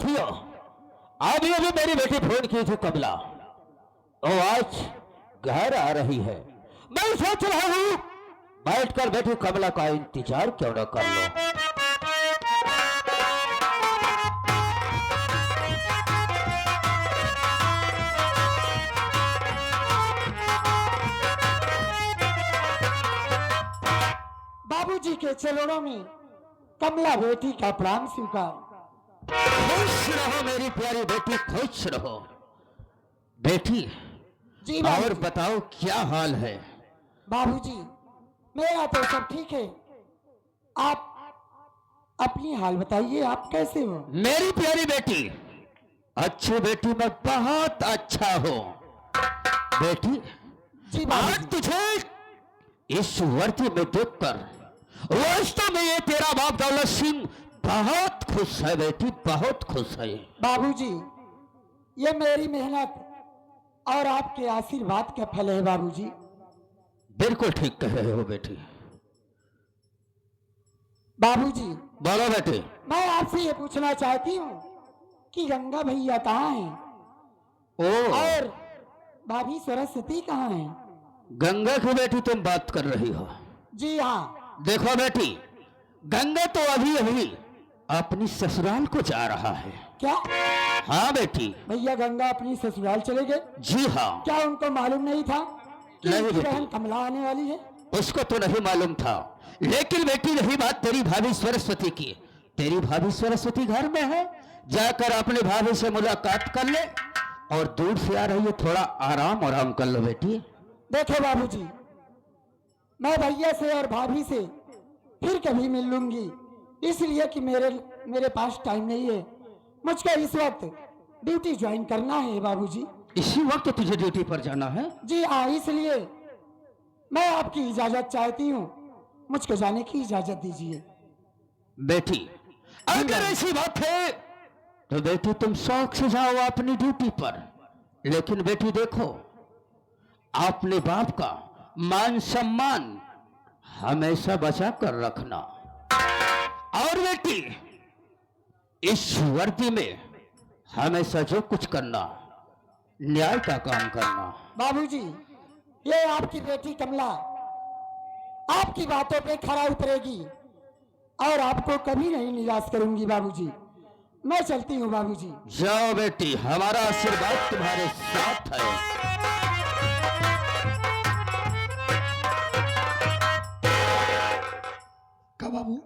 साथियों, अभी अभी मेरी बेटी फोन की थी कमला, वो आज घर आ रही है। मैं सोच रहा हूँ बैठकर बेटी कमला का इंतजार क्यों न कर लो। बाबूजी के चरणों में कमला बेटी का प्राण स्वीकार। खुश रहो मेरी प्यारी बेटी, खुश रहो बेटी। जी और बाबूजी। बताओ क्या हाल है? बाबूजी मेरा तो सब ठीक है, आप अपनी हाल बताइए, आप कैसे हो? मेरी प्यारी बेटी, अच्छी बेटी, मैं बहुत अच्छा हूँ बेटी। जी आज बाबूजी। तुझे इस वर्दी में देखकर वास्तव में ये तेरा बाप दौलत सिंह बहुत खुश है बेटी, बहुत खुश है। बाबूजी ये मेरी मेहनत और आपके आशीर्वाद का फल है बाबूजी। बिल्कुल ठीक कह रहे हो बेटी। बाबूजी बोलो बेटी। मैं आपसे ये पूछना चाहती हूँ कि गंगा भैया कहाँ हैं ओ, और भाभी सरस्वती कहाँ हैं? गंगा की बेटी तुम बात कर रही हो? जी हाँ। देखो बेटी, गंगा तो अभी अभी अपनी ससुराल को जा रहा है। क्या? हाँ बेटी। भैया गंगा अपनी ससुराल चले गए? जी हाँ। क्या उनको मालूम नहीं था कि नहीं उनकी बेटी। बहन कमला आने वाली है? उसको तो नहीं मालूम था, लेकिन बेटी रही बात तेरी भाभी सरस्वती की, तेरी भाभी सरस्वती घर में है, जाकर अपनी भाभी से मुलाकात कर ले। और दूर से आ रही है, थोड़ा आराम कर लो बेटी। देखो बाबूजी, मैं भैया से और भाभी से फिर कभी मिल लूंगी, इसलिए कि मेरे पास टाइम नहीं है। मुझको इस वक्त ड्यूटी ज्वाइन करना है बाबूजी। इसी वक्त तुझे ड्यूटी पर जाना है? जी हाँ, इसलिए मैं आपकी इजाजत चाहती हूँ, मुझको जाने की इजाजत दीजिए। बेटी अगर ऐसी बात है तो बेटी तुम शौक से जाओ अपनी ड्यूटी पर, लेकिन बेटी देखो, अपने बाप का मान सम्मान हमेशा बचा कर रखना। और बेटी इस वर्दी में हमेशा जो कुछ करना, न्याय का काम करना। बाबूजी ये आपकी बेटी कमला आपकी बातों पे खरा उतरेगी और आपको कभी नहीं निराश करूंगी बाबूजी। मैं चलती हूँ बाबूजी। जाओ बेटी, हमारा आशीर्वाद तुम्हारे साथ है। का बाबू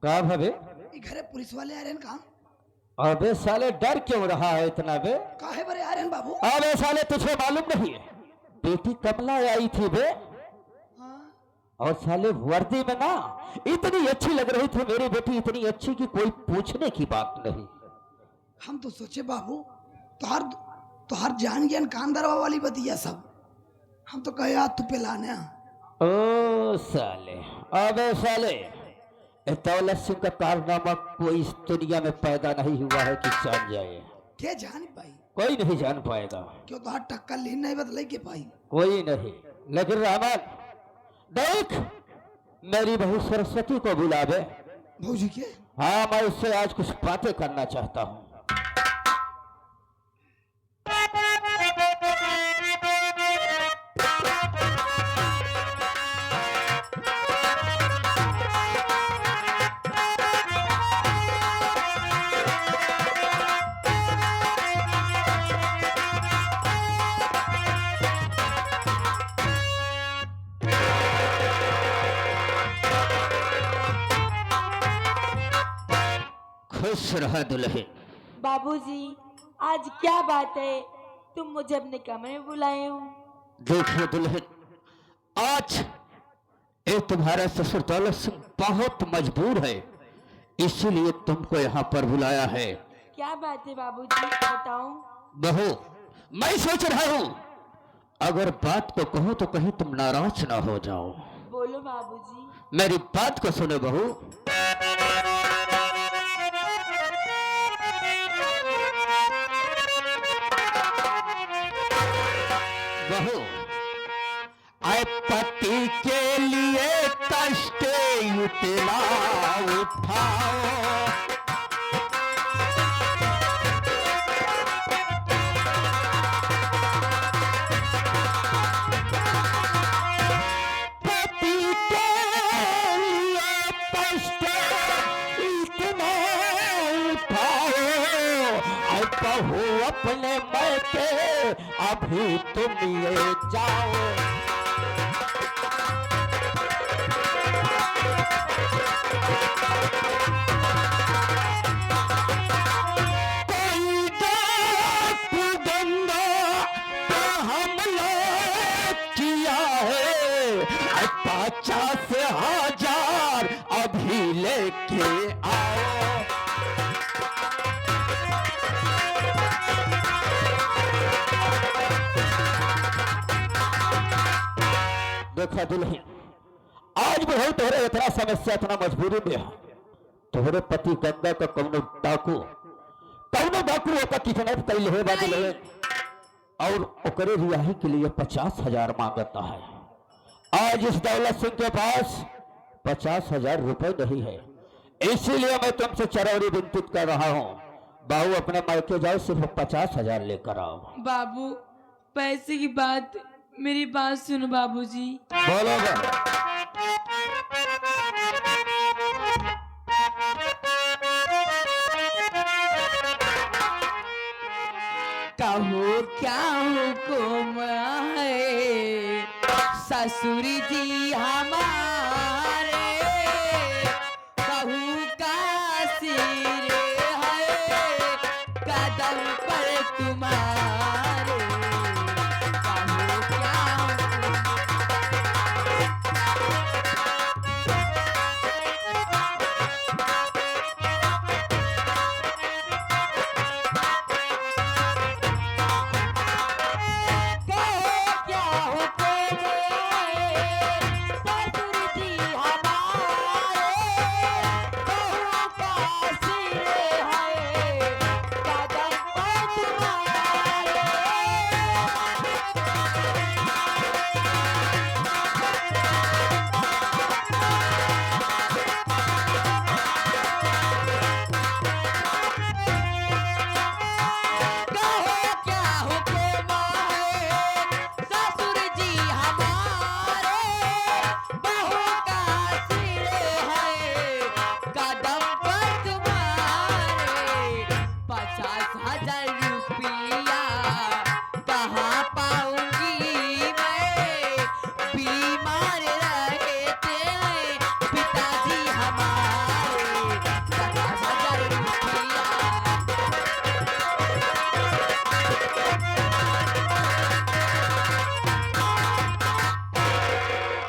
कहा भाभी? ये घरे पुलिस वाले आ रहे हैं कहाँ? अबे साले डर क्यों रहा है इतना बे? काहे बरे आ रहे हैं बाबू? अबे साले तुझे मालूम नहीं है, बेटी कमला आई थी बे। हाँ। और साले वर्दी में ना इतनी अच्छी लग रही थी मेरी बेटी, इतनी अच्छी कि कोई पूछने की बात नहीं। हम तो सोचे बाबू तोहार जान ज्ञान कान दरवा वाली बतिया सब, हम तो कहे आज तू पे लाने आ। ओ साले, अबे साले, दौलत सिंह का कारनामा कोई इस दुनिया में पैदा नहीं हुआ है कि जान जाए। के जान पाई? कोई नहीं जान पाएगा। क्यों तोहार टक्कर लीन नहीं बदले के पाई? कोई नहीं, लेकिन रहमान देख, मेरी बहू सरस्वती को बुला दे। भौजी के? हाँ, मैं उससे आज कुछ बातें करना चाहता हूँ। खुश रहा दुल्हन। बाबूजी आज क्या बात है, तुम मुझे अपने कमरे में बुलाए हो? देखिए दुल्हन, आज ये तुम्हारा ससुर दौलत सिंह बहुत मजबूर है, इसीलिए तुमको यहाँ पर बुलाया है। क्या बात है बाबूजी, बताओ। बहू, मैं सोच रहा हूँ अगर बात को कहूँ तो कहीं तुम नाराज ना हो जाओ। बोलो बाबूजी। मेरी बात को सुनो बहू। बहू, आए पति के लिए कष्ट उतना उठाओ, अभी तुम ये जाओ। कोई डाक गंगा पे हमला किया है, 50,000 अभी लेके आओ। देखा दुल्हन, आज भी हो तोरे इतना समस्या, इतना मजबूरी में है। तोहरे पति गंगा का कौनो डाकू ओका किडनैप कर ले बाबू ले, और ओकरे रिहाई के लिए 50,000 मांगता है। आज इस दौलत सिंह के पास 50,000 रुपए नहीं है, इसीलिए मैं तुमसे चरौरी विनती कर रहा हूँ। बाबू अपने मायके जाओ, सिर्फ 50,000 लेकर आओ। बाबू पैसे की बात, मेरी बात सुनो बाबूजी। बोलो कहो क्या हुकुम है ससुर जी हमारे, बहू का सिर है कदम पर तुम्हारे। कहो क्या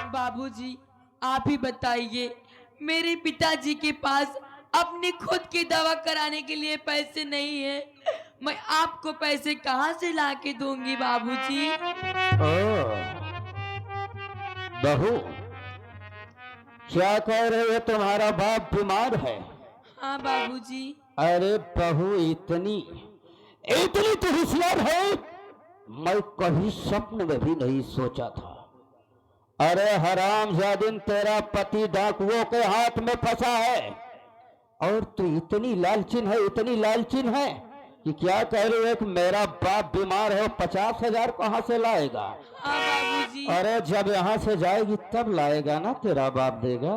बाबूजी आप ही बताइए, मेरे पिताजी के पास अपनी खुद की दवा कराने के लिए पैसे नहीं है, मैं आपको पैसे कहाँ से ला के दूंगी बाबूजी? बहू क्या कह रहे हो, तुम्हारा बाप बीमार है? हाँ बाबूजी। अरे बहू इतनी तो होशियार है, मैं कभी स्वप्न में भी नहीं सोचा था। अरे हरामजादिन, तेरा पति डाकुओं के हाथ में फंसा है और तू इतनी लालचीन है कि क्या कह रही है कि मेरा बाप बीमार है, 50,000 कहाँ से लाएगा? हाँ बाबूजी। अरे जब यहाँ से जाएगी तब लाएगा ना, तेरा बाप देगा।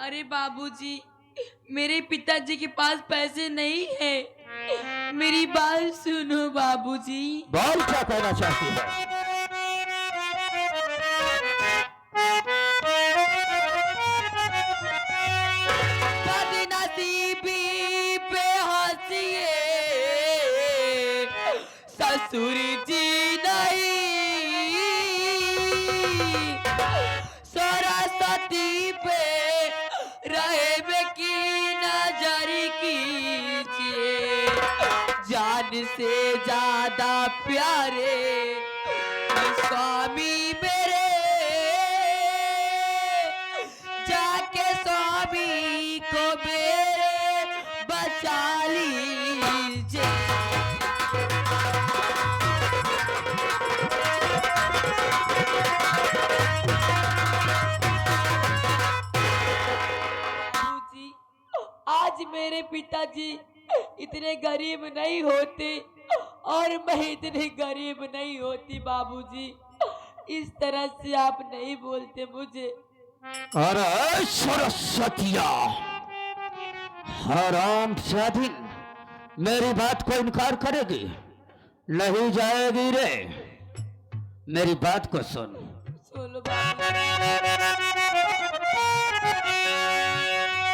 अरे बाबूजी मेरे पिताजी के पास पैसे नहीं है, मेरी बात सुनो बाबूजी। बोल क्या कहना चाहती है? ससुर जी नहीं, सरस्वती पे रहे की नजर कीजिए, जान से ज्यादा प्यारे स्वामी मेरे, जाके स्वामी को मेरे बचा लीजिए। आज मेरे पिताजी इतने गरीब नहीं होते और मैं इतनी गरीब नहीं होती बाबूजी, इस तरह से आप नहीं बोलते मुझे। अरे सरस्वतिया, हरामजादी, मेरी बात को इनकार करेगी? नहीं जाएगी रे। मेरी बात को सुन। सुनो बाबू।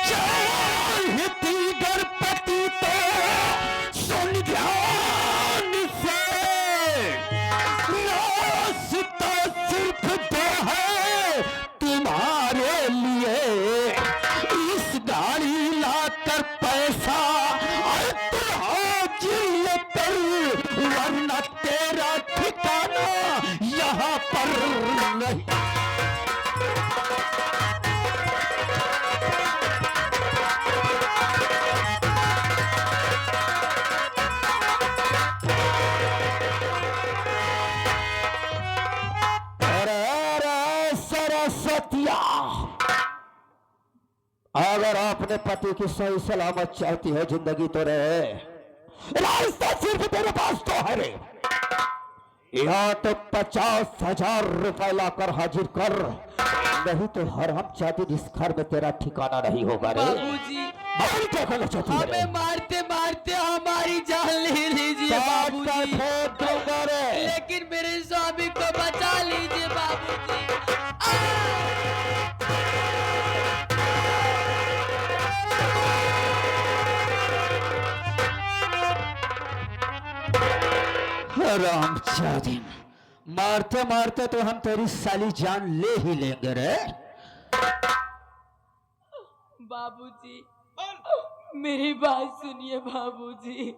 चाहती गणपति तो सुन ध्यान से, रास्ता सिर्फ दो है तुम्हारे लिए। इस गाड़ी लाकर पैसा वरना तेरा ठिकाना यहाँ पर नहीं। सरस्वतिया, अगर आपने पति की सही सलामत चाहती है जिंदगी तो रहे, रास्ता सिर्फ तेरे पास तो है रे। यहाँ तो 50,000 रुपए लाकर हाजिर कर, नहीं तो हराम जादी इस घर में तेरा ठिकाना नहीं होगा रे। बाबूजी, क्या करना चाहती है? हमें मारते मारते हमारी जान ले लीजिए बाबूजी, लेकिन मेरे स्वामी को बचा लीजिए बाबूजी। राम जादी, मारते मारते तो हम तेरी साली जान ले ही लेंगे रे। बाबूजी, मेरी बात सुनिए बाबूजी।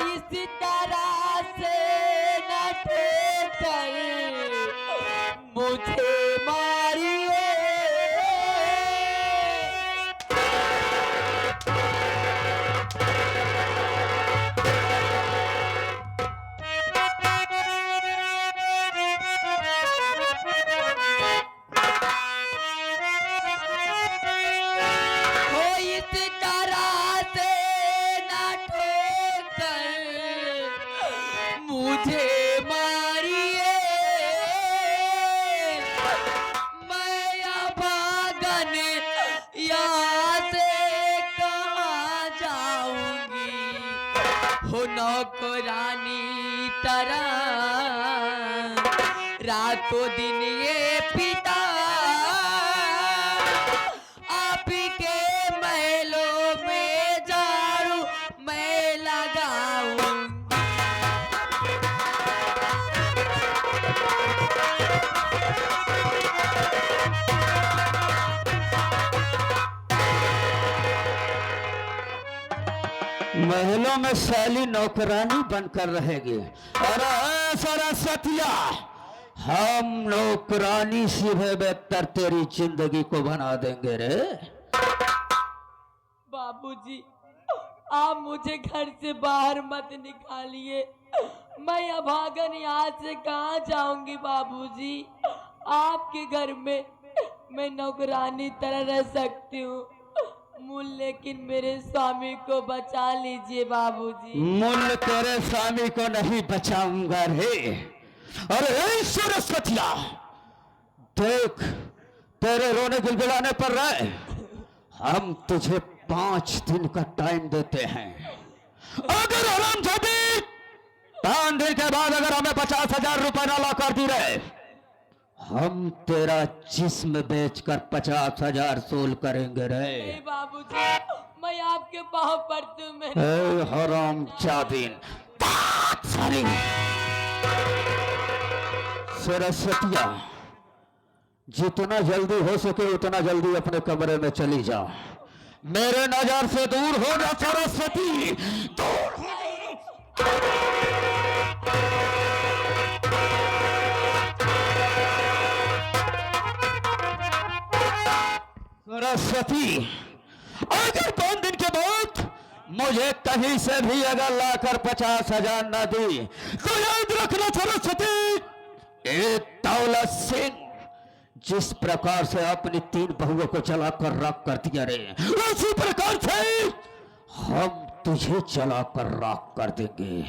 इसी तरह से न ठोकर मुझे मारिए। नौकरानी तरह रातों दिन ये पिता आप के महलों में झाड़ू मैं लगाऊं। महलों में साली नौकरानी बनकर रहेगी। अरे सरस्वतिया, हम नौकरानी से बेहतर तेरी जिंदगी को बना देंगे रे। बाबूजी, आप मुझे घर से बाहर मत निकालिए, मैं अभागन यहाँ से कहाँ जाऊंगी बाबूजी। आपके घर में मैं नौकरानी तरह रह सकती हूँ, लेकिन मेरे स्वामी को बचा लीजिए बाबूजी। मुल तेरे स्वामी को नहीं बचाऊंगा रे। अरे सरस्वतिया, देख तेरे रोने गिलगिलाने पर रहे, हम तुझे 5 दिन का टाइम देते हैं। अगर हराम जादी 5 दिन के बाद अगर हमें 50,000 रुपए ना ला कर दी रहे, हम तेरा जिस्म बेचकर 50,000 सोल करेंगे रे। नहीं बाबूजी, मैं आपके पाँव पड़ती हूँ। हराम जादीन, सरस्वतिया, जितना जल्दी हो सके उतना जल्दी अपने कमरे में चली जा। मेरे नजर से दूर हो जा सरस्वती, दूर हो। सरस्वती, अगर 5 दिन के बाद मुझे कहीं से भी अगर लाकर 50,000 न दी तो याद रखना सरस्वती, एक दौलत सिंह जिस प्रकार से अपनी 3 बहुओं को जलाकर राख कर दिया रे, उसी प्रकार से हम तुझे जलाकर राख कर देंगे।